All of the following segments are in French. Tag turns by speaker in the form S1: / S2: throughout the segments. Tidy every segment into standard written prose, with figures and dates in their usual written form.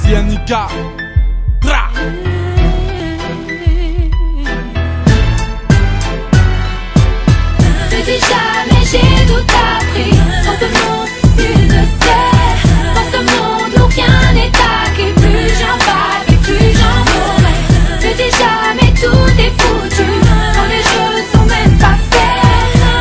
S1: SINIK. Bra.
S2: Ne dis jamais j'ai tout appris. Dans ce monde, tu le sais. Dans ce monde où rien n'est acquis. Plus j'en bats et plus j'en mourrai. Ne dis jamais tout est foutu. Quand les jeux sont même pas faits.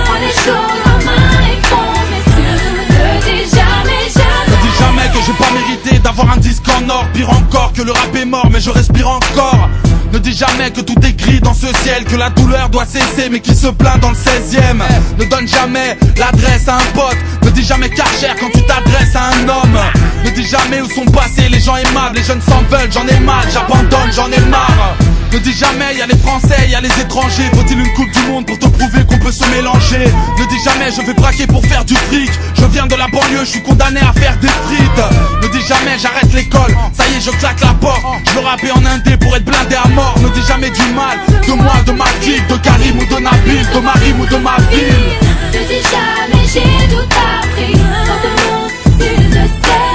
S2: Prends les choses en main et fonce. Mais surtout ne dis jamais, jamais.
S1: Ne dis jamais que j'ai pas mérité d'avoir un disque en or. Pire encore que le rap est mort mais je respire encore. Ne dis jamais que tout est gris dans ce ciel, que la douleur doit cesser mais qui se plaint dans le 16e. Ne donne jamais l'adresse à un pote. Ne dis jamais Karcher quand tu t'adresses à un homme. Ne dis jamais où sont passés les gens aimables. Les jeunes s'en veulent, j'en ai mal, j'abandonne, j'en ai marre. Ne dis jamais y'a les Français, y'a les étrangers. Faut-il une coupe du monde pour te prouver qu'on peut se mélanger? Ne dis jamais je vais braquer pour faire du fric. Je viens de la banlieue, je suis condamné à faire des frites. Ne dis jamais j'arrête l'école, ça y est je claque la porte. Je veux rapper en indé pour être blindé à mort. Ne dis jamais du mal de moi, de ma clique, de Karim ou de Nabil, de Marim ou de ma ville.
S2: Ne dis jamais j'ai tout appris. Dans ce monde, tu le sais.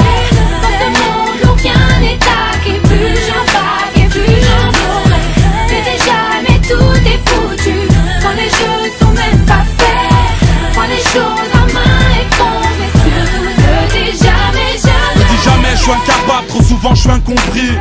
S2: Dans ce monde où rien n'est acquis. Plus j'en bats et plus j'en mourrai. Ne dis jamais tout est foutu. Quand les jeux sont même pas faits. Prends les choses en main et fonce. Mais surtout ne dis jamais, jamais.
S1: Ne dis jamais je suis incapable, trop souvent je suis incompris.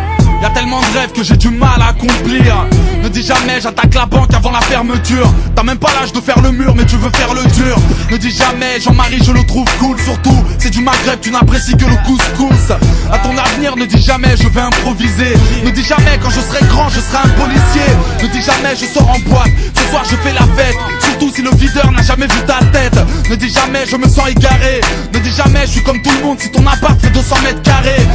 S1: Y'a tellement de rêves que j'ai du mal à accomplir. Ne dis jamais j'attaque la banque avant la fermeture. T'as même pas l'âge de faire le mur mais tu veux faire le dur. Ne dis jamais Jean-Marie je le trouve cool. Surtout c'est du Maghreb, tu n'apprécies que le couscous. À ton avenir ne dis jamais je vais improviser. Ne dis jamais quand je serai grand je serai un policier. Ne dis jamais je sors en boîte, ce soir je fais la fête. Surtout si le videur n'a jamais vu ta tête. Ne dis jamais je me sens égaré. Ne dis jamais je suis comme tout le monde si ton appart fait 200 mètres carrés.